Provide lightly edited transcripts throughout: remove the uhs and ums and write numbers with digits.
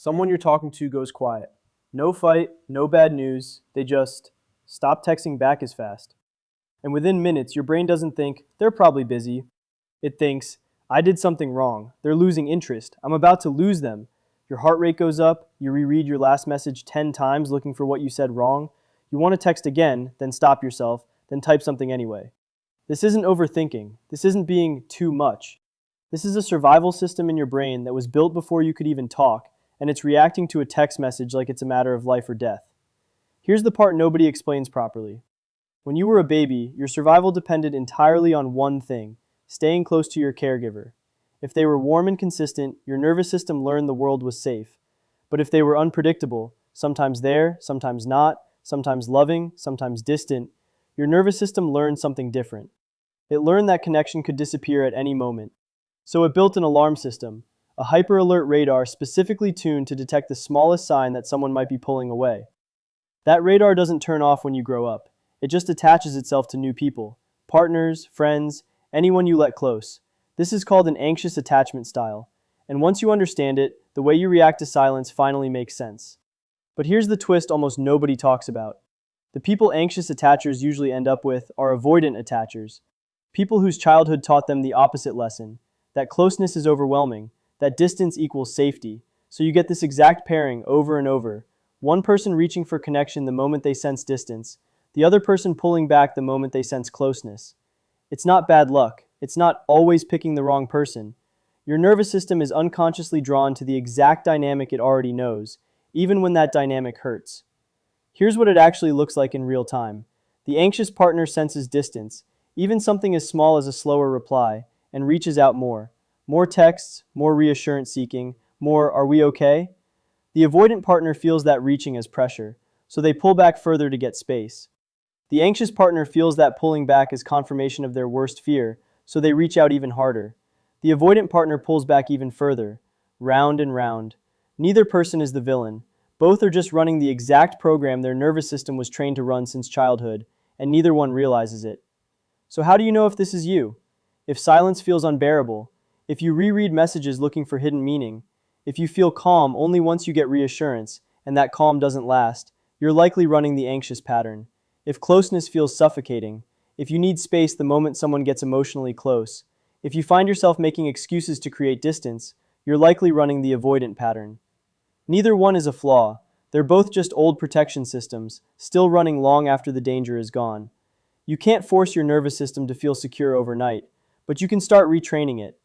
Someone you're talking to goes quiet. No fight, no bad news, they just stop texting back as fast. And within minutes, your brain doesn't think, they're probably busy. It thinks, I did something wrong. They're losing interest. I'm about to lose them. Your heart rate goes up. You reread your last message 10 times looking for what you said wrong. You want to text again, then stop yourself, then type something anyway. This isn't overthinking. This isn't being too much. This is a survival system in your brain that was built before you could even talk, and it's reacting to a text message like it's a matter of life or death. Here's the part nobody explains properly. When you were a baby, your survival depended entirely on one thing: staying close to your caregiver. If they were warm and consistent, your nervous system learned the world was safe. But if they were unpredictable, sometimes there, sometimes not, sometimes loving, sometimes distant, your nervous system learned something different. It learned that connection could disappear at any moment. So it built an alarm system, a hyper-alert radar specifically tuned to detect the smallest sign that someone might be pulling away. That radar doesn't turn off when you grow up. It just attaches itself to new people, partners, friends, anyone you let close. This is called an anxious attachment style. And once you understand it, the way you react to silence finally makes sense. But here's the twist almost nobody talks about. The people anxious attachers usually end up with are avoidant attachers. People whose childhood taught them the opposite lesson, that closeness is overwhelming, that distance equals safety. So you get this exact pairing over and over. One person reaching for connection the moment they sense distance, the other person pulling back the moment they sense closeness. It's not bad luck. It's not always picking the wrong person. Your nervous system is unconsciously drawn to the exact dynamic it already knows, even when that dynamic hurts. Here's what it actually looks like in real time. The anxious partner senses distance, even something as small as a slower reply, and reaches out more. More texts, more reassurance seeking, more "are we okay?" The avoidant partner feels that reaching as pressure, so they pull back further to get space. The anxious partner feels that pulling back as confirmation of their worst fear, so they reach out even harder. The avoidant partner pulls back even further, round and round. Neither person is the villain. Both are just running the exact program their nervous system was trained to run since childhood, and neither one realizes it. So how do you know if this is you? If silence feels unbearable, if you reread messages looking for hidden meaning, if you feel calm only once you get reassurance, and that calm doesn't last, you're likely running the anxious pattern. If closeness feels suffocating, if you need space the moment someone gets emotionally close, if you find yourself making excuses to create distance, you're likely running the avoidant pattern. Neither one is a flaw. They're both just old protection systems, still running long after the danger is gone. You can't force your nervous system to feel secure overnight, but you can start retraining it.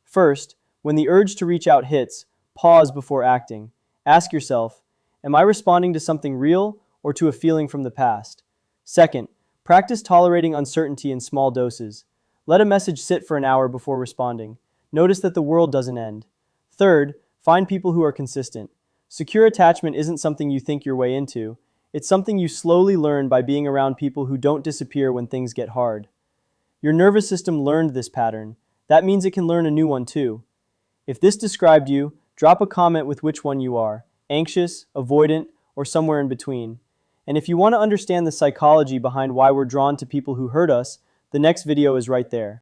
First, when the urge to reach out hits, pause before acting. Ask yourself, am I responding to something real or to a feeling from the past? Second, practice tolerating uncertainty in small doses. Let a message sit for an hour before responding. Notice that the world doesn't end. Third, find people who are consistent. Secure attachment isn't something you think your way into. It's something you slowly learn by being around people who don't disappear when things get hard. Your nervous system learned this pattern. That means it can learn a new one too. If this described you, drop a comment with which one you are: anxious, avoidant, or somewhere in between. And if you want to understand the psychology behind why we're drawn to people who hurt us, the next video is right there.